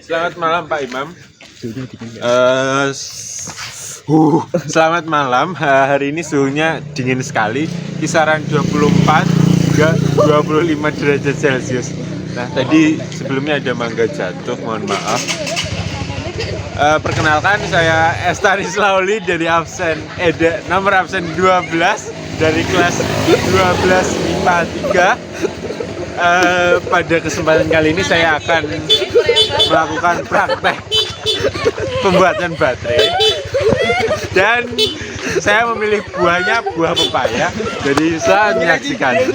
Selamat malam Pak Imam. Selamat malam. Hari ini suhunya dingin sekali, kisaran 24 hingga 25 derajat Celcius. Nah, tadi sebelumnya ada mangga jatuh, mohon maaf. Perkenalkan, saya Estanislauli dari nomor absen 12 dari kelas 12 IPA 3. Pada kesempatan kali ini saya akan melakukan praktek pembuatan baterai, dan saya memilih buahnya buah pepaya. Jadi selamat menyaksikan.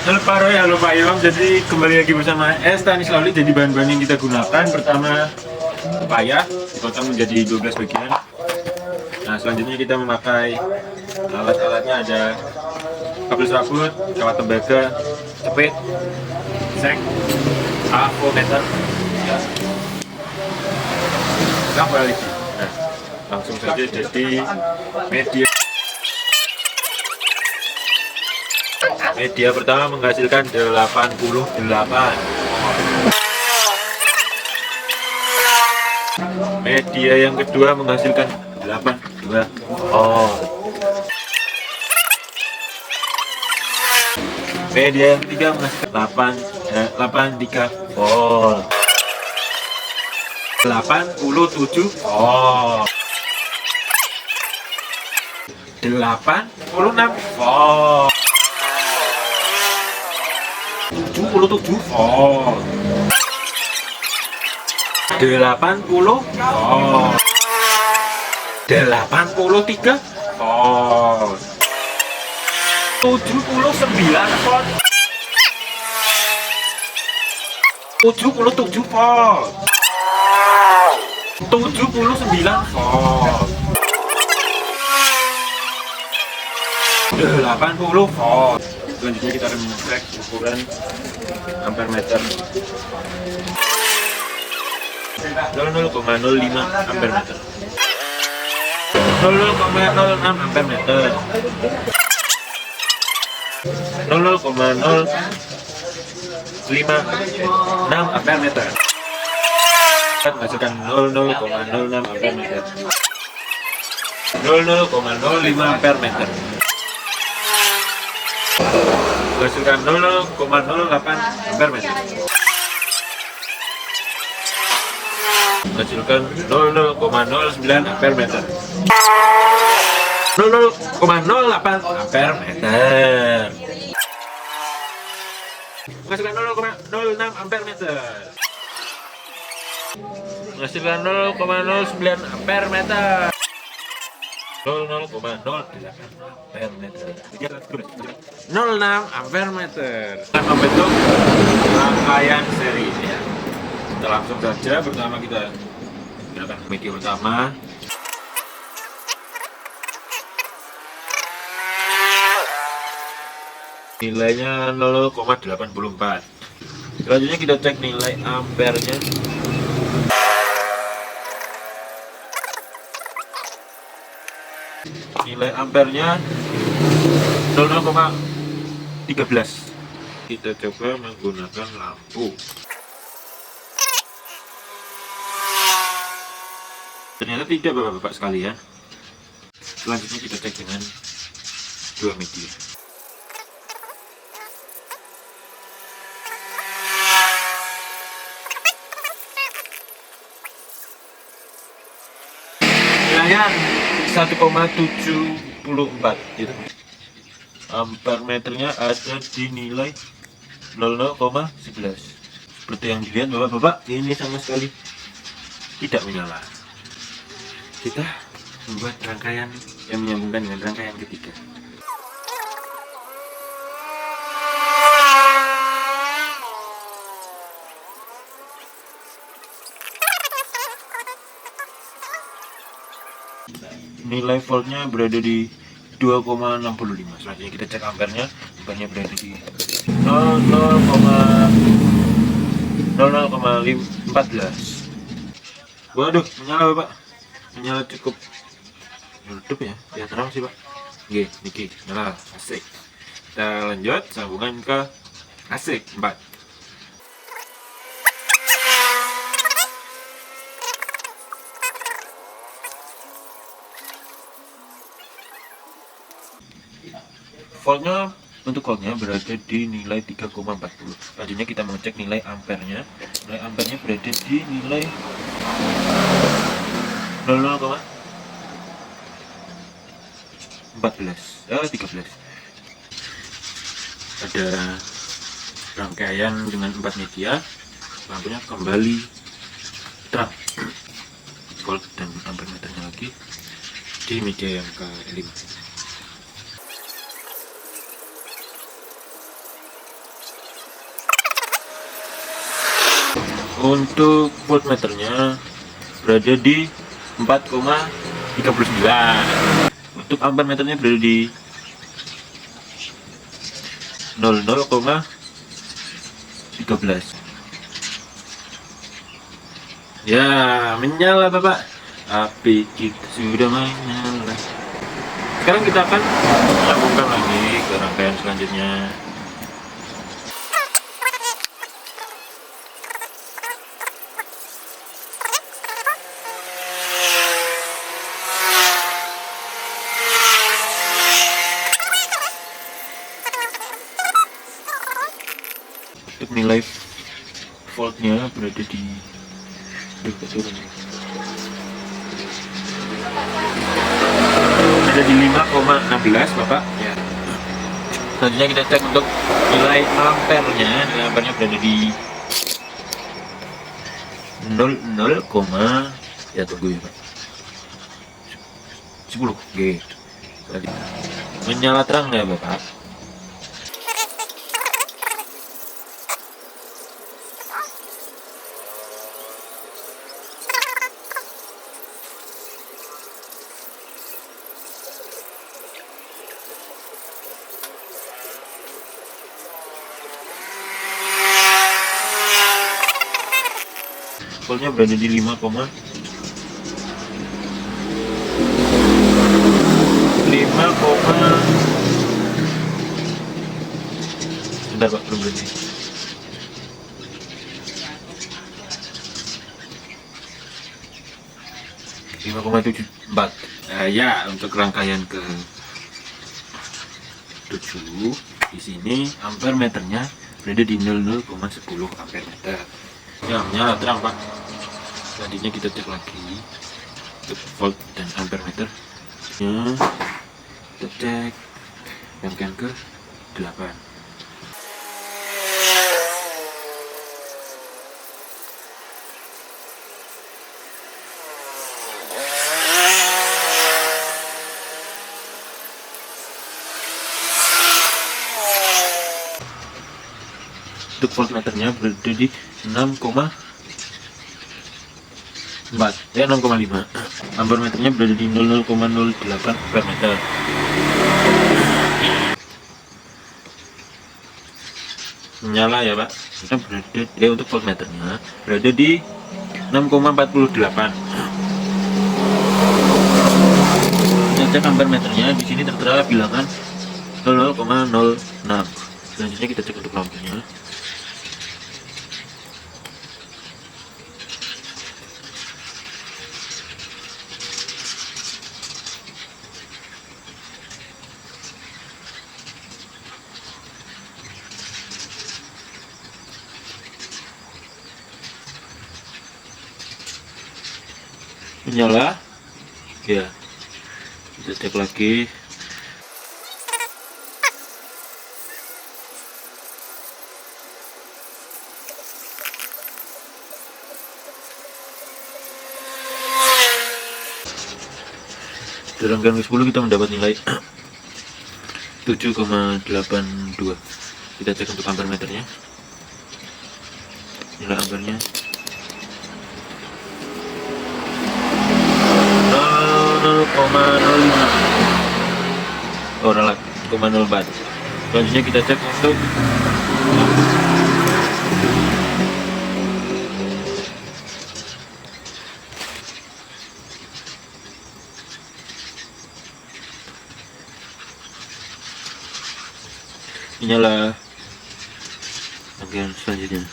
Halo Pak Roy, halo Pak Imam. Jadi kembali lagi bersama Estanislauli. Jadi bahan-bahan yang kita gunakan, pertama pepaya dipotong menjadi 12 bagian. Nah, selanjutnya kita memakai alat-alatnya, ada kabel serabut, kawat tembaga, cepit, sek, avometer, kabel lagi. Nah, langsung saja jadi media pertama menghasilkan 88. Media yang kedua menghasilkan 82. Media yang ketiga menghasilkan 83 volt. 87 volt. 86 volt. 77 volt. 80 volt. 83 volt. 79 volt. 77 volt. 79 volt. 80 volt. Selanjutnya kita akan mengecek ukuran ampere meter. 0,05 ampere meter. 0,06 ampere meter. 0,056 ampere meter. Menghasilkan 0,06 ampere meter. 0,05 ampere meter. Menghasilkan 0,08 ampere meter. Menghasilkan 0,09 ampere meter. 0,08 ampere meter. Menghasilkan 0,06 ampere meter. Menghasilkan 0,09 ampere meter. 0,08 ampere meter. 06 ampere meter. Kita membentuk rangkaian seri ya. Kita langsung saja. Pertama kita gunakan media pertama. Nilainya 0,84. Selanjutnya kita cek nilai ampernya. Nilai ampernya 0,13. Kita coba menggunakan lampu. Ternyata tidak, bapak-bapak sekalian. Selanjutnya kita cek dengan dua media. Nilainya 1,74 gitu. Ampere meternya ada di nilai 0,11. Seperti yang dilihat bapak-bapak, ini sama sekali tidak menyala. Kita membuat rangkaian yang menyambungkan dengan rangkaian ketiga. Nilai voltnya berada di 2,65. Selanjutnya kita cek ampernya. Ampernya berada di 0,14. Waduh, menyala bapak. Menyala cukup redup ya. Ya terang sih pak. Oke, niki nyala, asik. Kita lanjut sambungan ke asik 4. Untuk voltnya berada di nilai 3,40. Selanjutnya kita mengecek nilai ampernya. Nilai ampernya berada di nilai 13. Ada rangkaian dengan 4 media, lampunya kembali terang. Volt dan ampermeternya lagi di media yang ke-5. Untuk voltmeternya berada di 4,39. Untuk ampermeternya berada di 00,13. Ya, menyala Bapak. Api kita sudah menyala. Sekarang kita akan sambungkan lagi ke rangkaian selanjutnya. Untuk nilai voltnya berada di ada di 5,16 Bapak ya. Selanjutnya kita cek untuk nilai ampernya. Nilai ampernya berada di 00, ya tunggu ya Pak, 10 gitu. Menyala terang ya Bapak. Voltnya berada di 5, sebentar Pak, belum berhenti. 5,74. Ya, untuk rangkaian ke 7 di sini ampermeternya berada di 00,10 ampermeter. Ya, menyala terang Pak. Selanjutnya kita cek lagi untuk volt dan ampermeter. Ya, kita cek rangkaian ke 8. Untuk voltmeternya berada di 6,4 ya 6,5. Ampermeternya berada di 00,08 ampermeter. Menyala ya Pak. Kita berada untuk voltmeternya berada di 6,48. Kita cek ampermeternya, di sini tertera bilangan 0,06. Selanjutnya kita cek untuk lampunya. Menyala ya, kita cek lagi. Di rangkaian ke-10 kita mendapat nilai 7,82. Kita cek untuk ampermeternya. Nilai ampernya 0,05. Oh, 0,04. Selanjutnya kita cek untuk nyala bagian selanjutnya.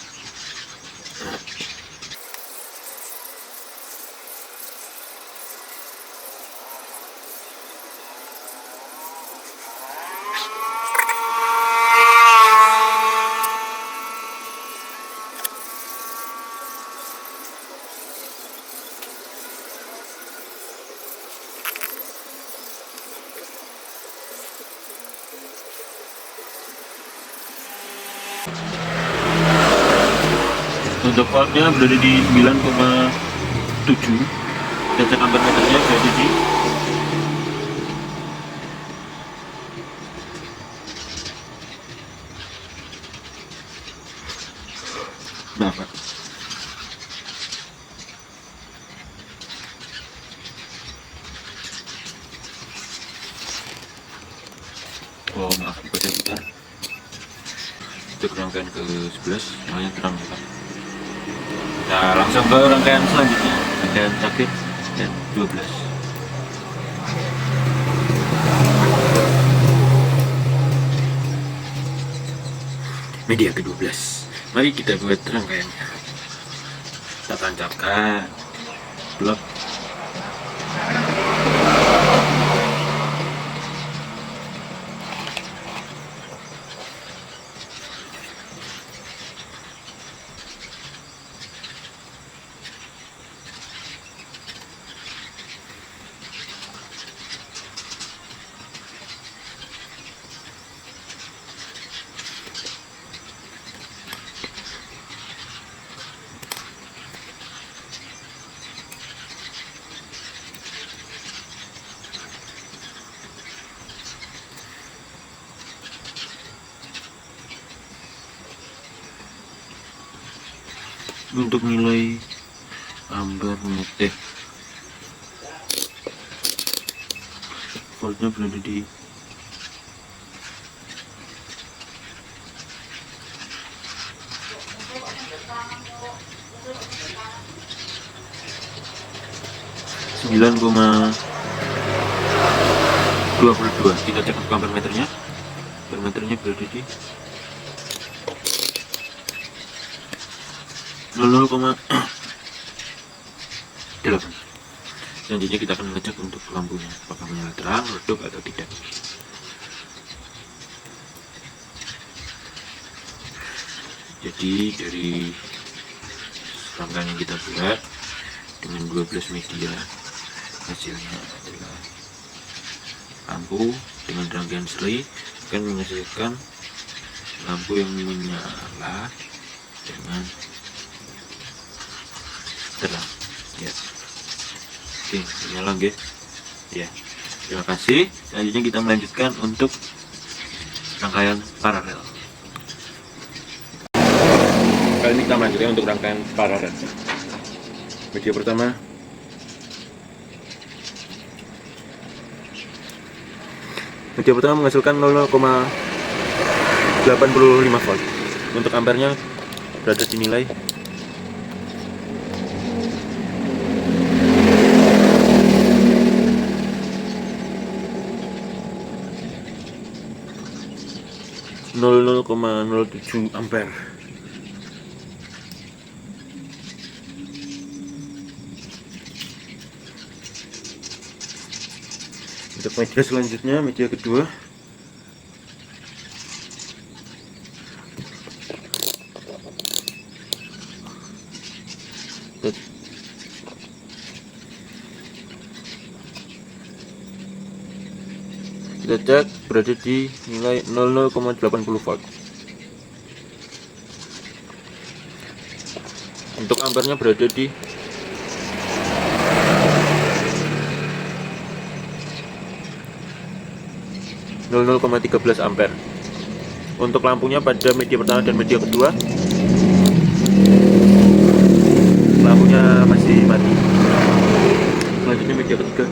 Untuk voltnya berada di 9,7 dan cek ampere meternya berada di maaf Pak. Oh maaf, dibaca bentar. Untuk rangkaian ke 11 nyalanya terang ya Pak. Nah langsung ke rangkaian selanjutnya, rangkaian terakhir dan 12. Media ke-12. Mari kita buat rangkaiannya. Kita tancapkan blok. Untuk nilai ampere meter voltnya berada di 9,22. Kita cek untuk ampere meternya. Ampere meternya berada di 0,8. Selanjutnya kita akan mengecek untuk lampunya, apakah menyala terang, redup atau tidak. Jadi dari rangkaian yang kita buat dengan 12 media, hasilnya adalah lampu dengan rangkaian seri akan menghasilkan lampu yang menyala dengan terang ya. Oke, menyala nggih ya. Terima kasih. Selanjutnya kita melanjutkan untuk rangkaian paralel. Kali ini kita melanjutkan untuk rangkaian paralel. Media pertama menghasilkan 0,85 volt. Untuk ampernya berada di nilai 0,07 ampere. Untuk media selanjutnya, media kedua kita cek berada di nilai 0,80 volt. Untuk ampernya berada di 0,13 ampere. Untuk lampunya pada media pertama dan media kedua, lampunya masih mati. Selanjutnya media ketiga.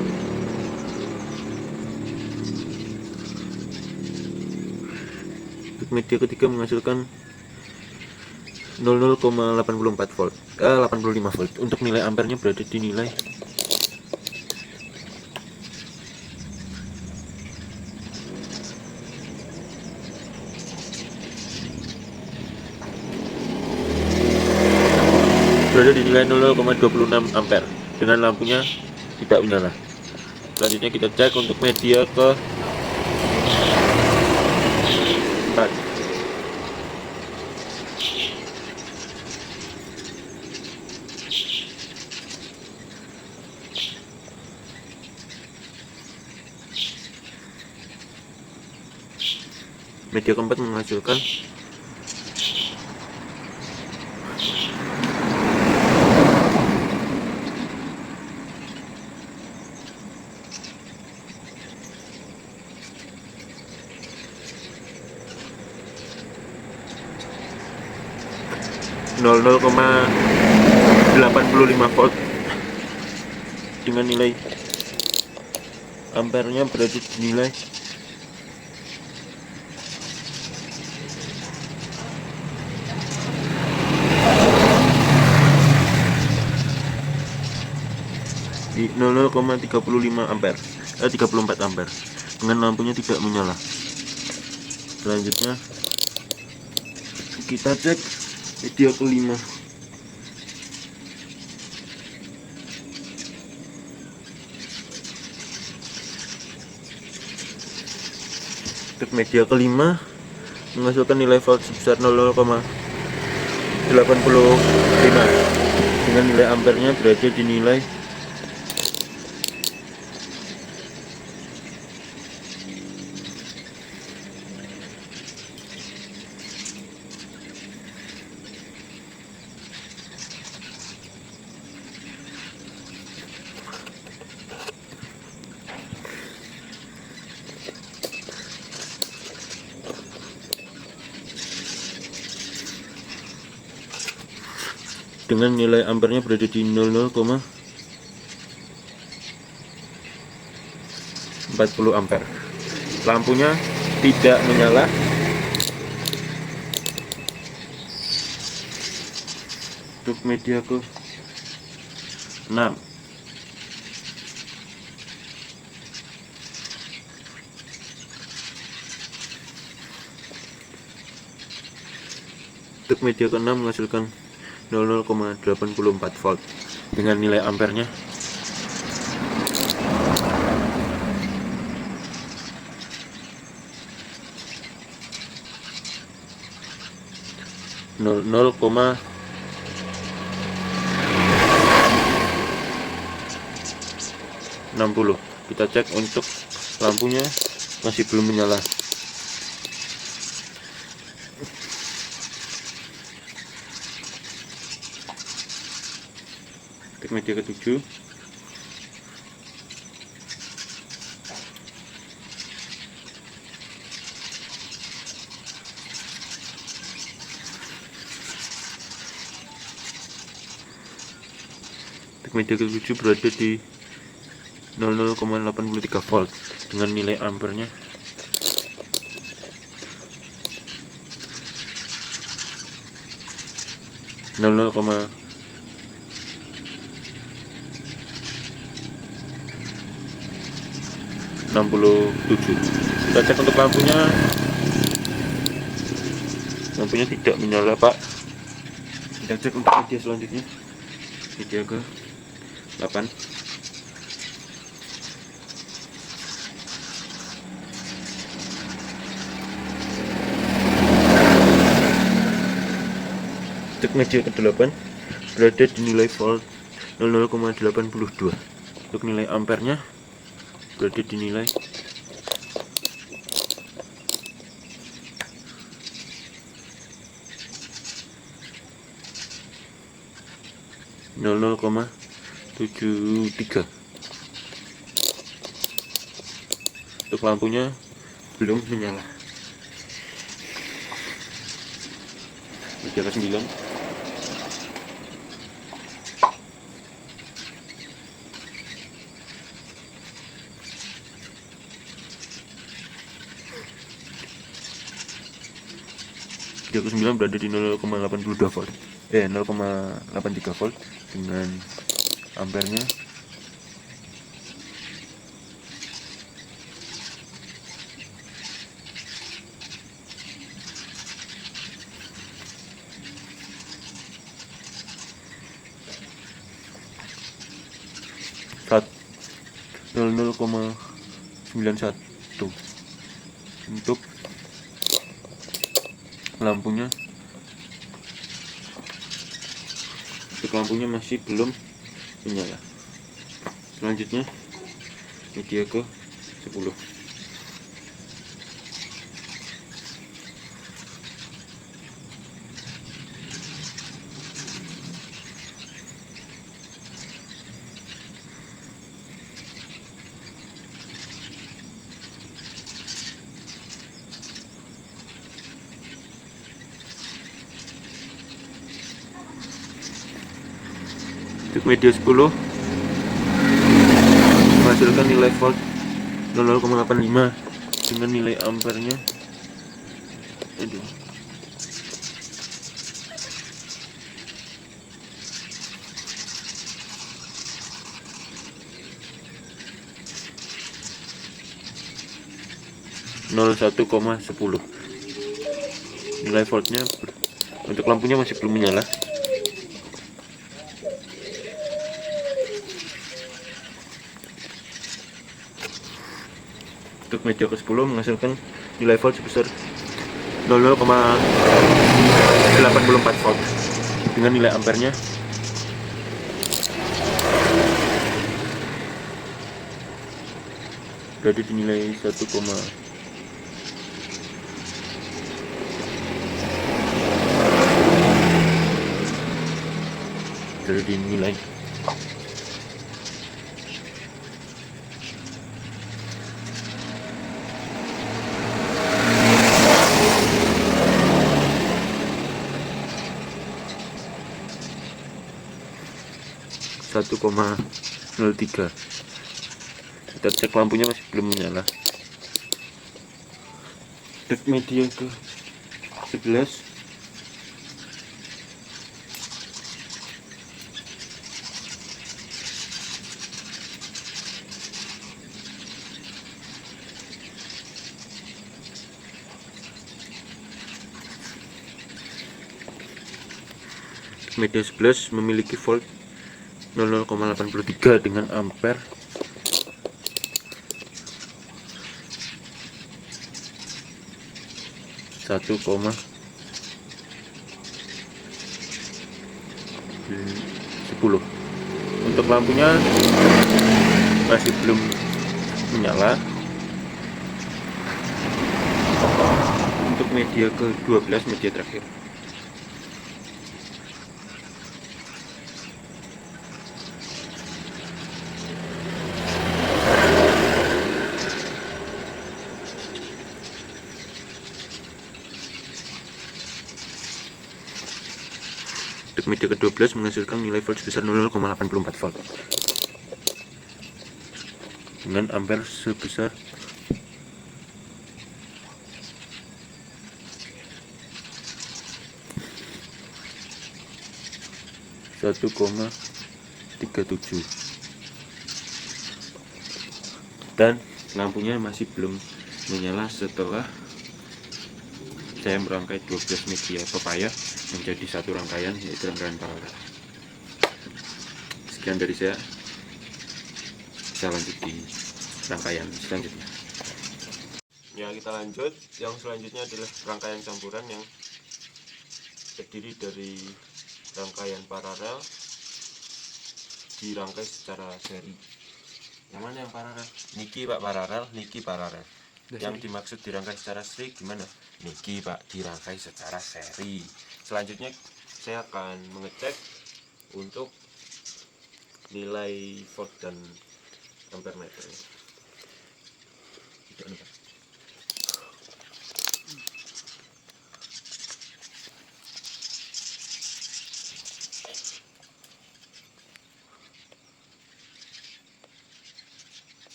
Untuk media ketiga menghasilkan 0,84 volt, 85 volt. Untuk nilai ampernya berada di nilai 0,26 ampere dengan lampunya tidak menyala. Selanjutnya kita cek untuk media ke 4. Media keempat menghasilkan 00,85 volt dengan nilai ampernya berada di nilai 0,35 ampere 34 ampere dengan lampunya tidak menyala. Selanjutnya kita cek media kelima. Untuk media kelima menghasilkan nilai volt sebesar 0,85 dengan nilai ampernya berada di nilai 0,40 dengan nilai ampernya berada di 00,40 ampere. Lampunya tidak menyala. Untuk media ke 6 untuk media ke-6 menghasilkan 00,84 volt dengan nilai ampernya 0,60. Kita cek untuk lampunya masih belum menyala. Untuk media ke-7 berada di 00,83 volt dengan nilai ampernya 0,67. Kita cek untuk lampunya tidak menyala, Pak. Kita cek untuk media selanjutnya, media ke 8. Untuk media ke-8 berada di nilai volt 00,82. Untuk nilai ampernya berada di nilai 00,73. Untuk lampunya belum menyala. Media ke-9 berada di 0,82 volt 0,83 volt dengan ampernya 0,91. Untuk lampunya masih belum menyala. Selanjutnya media ke 10. Untuk media 10 menghasilkan nilai volt 0,85 dengan nilai ampernya 0,1,10. Nilai voltnya untuk lampunya masih belum menyala. Untuk media ke-10 menghasilkan nilai volt sebesar 0,84 volt dengan nilai ampernya 1, berada di nilai 1, berada di nilai 1,03. Kita cek lampunya masih belum menyala. Untuk media ke 11 media 11 memiliki volt 0,83 dengan ampere 1,10. Untuk lampunya masih belum menyala. Untuk media ke-12, media terakhir, untuk media ke-12 menghasilkan nilai volt sebesar 0,84 volt dengan ampere sebesar 1,37, dan lampunya masih belum menyala setelah saya merangkai 12 media pepaya menjadi satu rangkaian, yaitu rangkaian paralel. Sekian dari saya lanjut di rangkaian selanjutnya. Ya, kita lanjut. Yang selanjutnya adalah rangkaian campuran yang terdiri dari rangkaian paralel dirangkai secara seri. Yang mana yang paralel? Niki Pak, paralel, niki paralel. Yang dimaksud dirangkai secara seri gimana? Niki Pak, dirangkai secara seri. Selanjutnya saya akan mengecek untuk nilai volt dan ampere meter.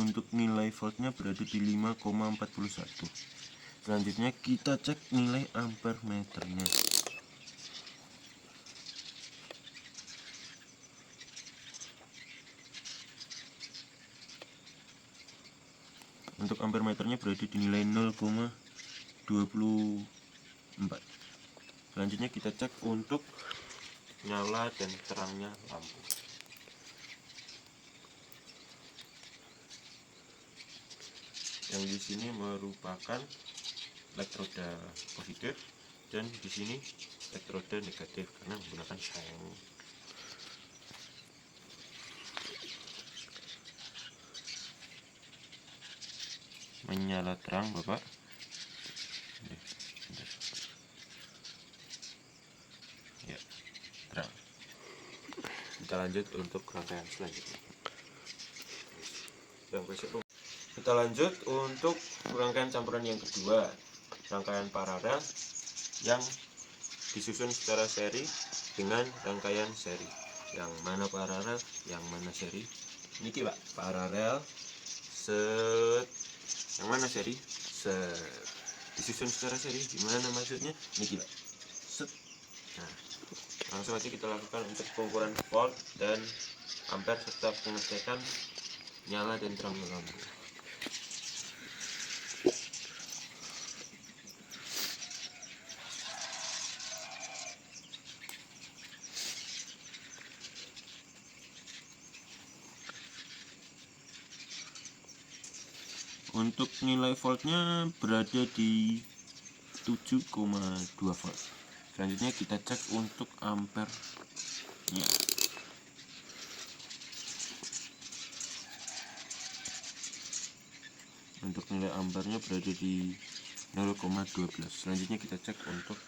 Untuk nilai voltnya berada di 5,41. Selanjutnya kita cek nilai ampere meternya. Untuk ampere meternya berada di nilai 0,24. Selanjutnya kita cek untuk nyala dan terangnya lampu. Yang di sini merupakan elektroda positif dan di sini elektroda negatif karena menggunakan seng. Menyala terang, Bapak. Ya, terang. Kita lanjut untuk rangkaian selanjutnya. Kita lanjut untuk rangkaian campuran yang kedua, rangkaian paralel yang disusun secara seri dengan rangkaian seri. Yang mana paralel, yang mana seri? Niki Pak, paralel set, yang mana seri? Set. Disusun secara seri, gimana maksudnya? Niki Pak, set. Nah, langsung aja kita lakukan untuk pengukuran volt dan ampere serta pengecekan nyala dan terangnya lampu. Untuk nilai voltnya berada di 7,2 volt. Selanjutnya kita cek untuk ampere nya. Untuk nilai ampernya berada di 0,12. Selanjutnya kita cek untuk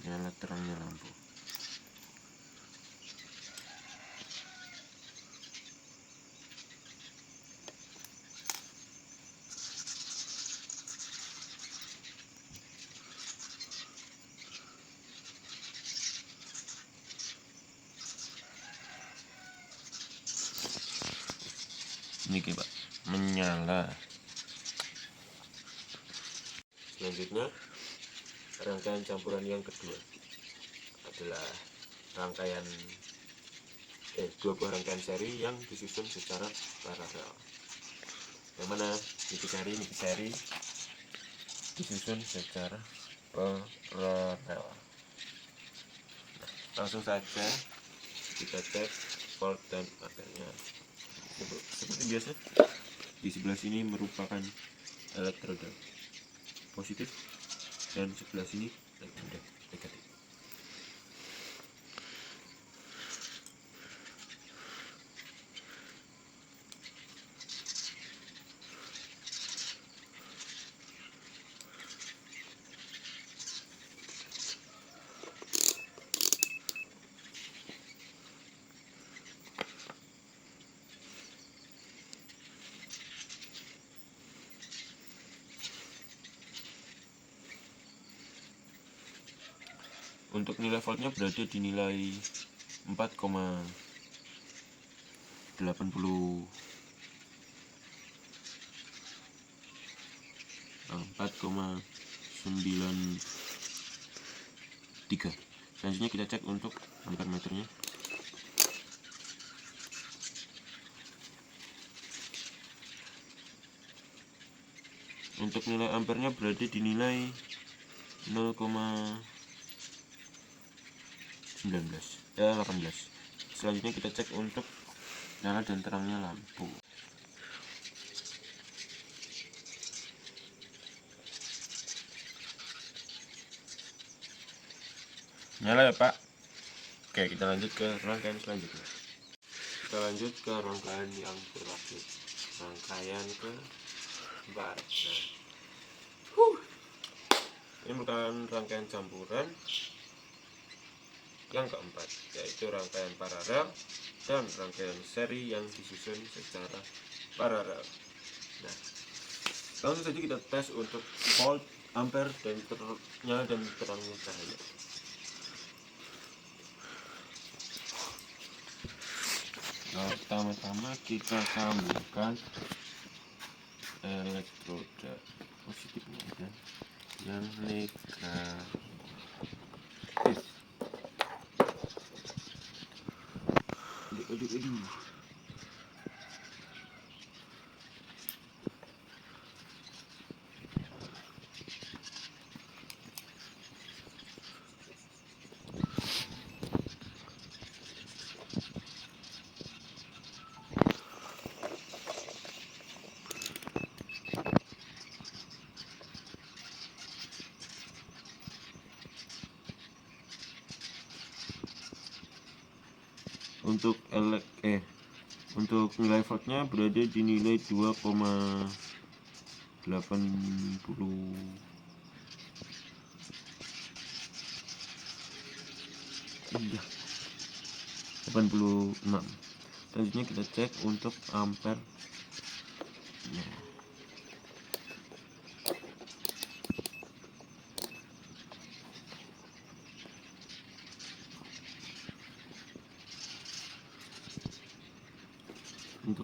nyala terangnya lampu. Ini Pak, menyala. Selanjutnya rangkaian campuran yang kedua adalah rangkaian dua buah rangkaian seri yang disusun secara paralel. Yang mana niki seri disusun secara paralel. Nah, langsung saja kita cek volt dan ampere-nya. Seperti biasa, di sebelah sini merupakan elektroda positif dan sebelah sini elektroda negatif. Untuk nilai voltnya berada di nilai 4,93. Selanjutnya kita cek untuk ampere meternya. Untuk nilai ampernya berada di nilai 0,18. Selanjutnya kita cek untuk nyala dan terangnya lampu. Nyala ya Pak. Oke, kita lanjut ke rangkaian selanjutnya. Kita lanjut ke rangkaian yang terakhir, rangkaian keempat. Ini merupakan rangkaian campuran yang keempat, yaitu rangkaian paralel dan rangkaian seri yang disusun secara paralel. Nah, langsung saja kita tes untuk volt, ampere, dan nyala dan terangnya cahaya. Nah, pertama-tama kita sambungkan elektroda positifnya dan yang negatif. Aduh. Untuk nilai voltnya berada di nilai 2,86. Selanjutnya kita cek untuk ampere.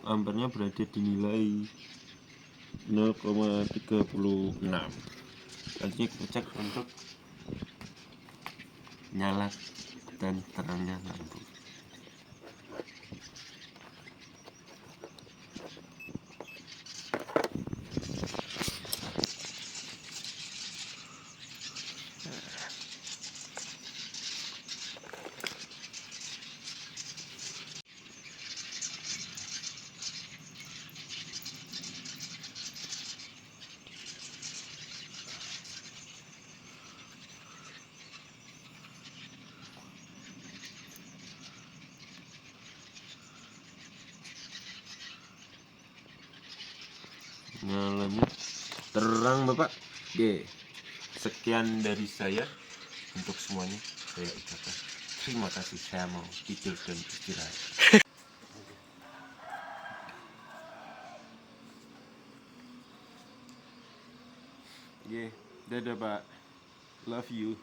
ampernya berada di nilai 0,36. Selanjutnya kita cek untuk nyala dan terangnya lampu. Nyalanya terang Bapak. Oke, sekian dari saya untuk semuanya. Saya ucapkan terima kasih. Saya mau tidur dan istirahat. Dadah Pak, love you.